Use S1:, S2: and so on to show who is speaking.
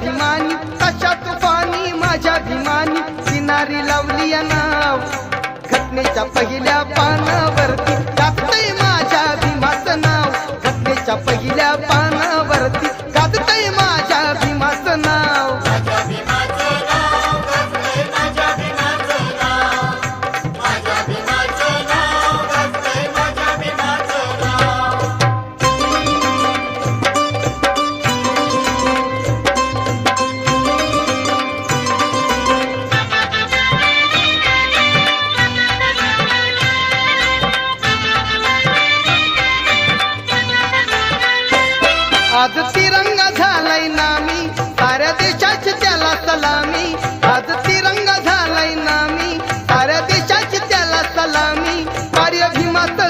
S1: भीमानी, तशा तुफानी माझ्या भीमानी किनारी लावली या नाव घटनेच्या पहिल्या पानावरती गाजतंय माझ्या भीमाचं नाव, घटनेच्या पहिल्या पानावरती गाजतंय माझ्या भीमाचं नाव. आज तिरंगा झालाय नामी, साऱ्या देशाची त्याला सलामी. आज तिरंगा झालाय नामी, साऱ्या देशाची त्याला सलामी. कार्य भीमाचं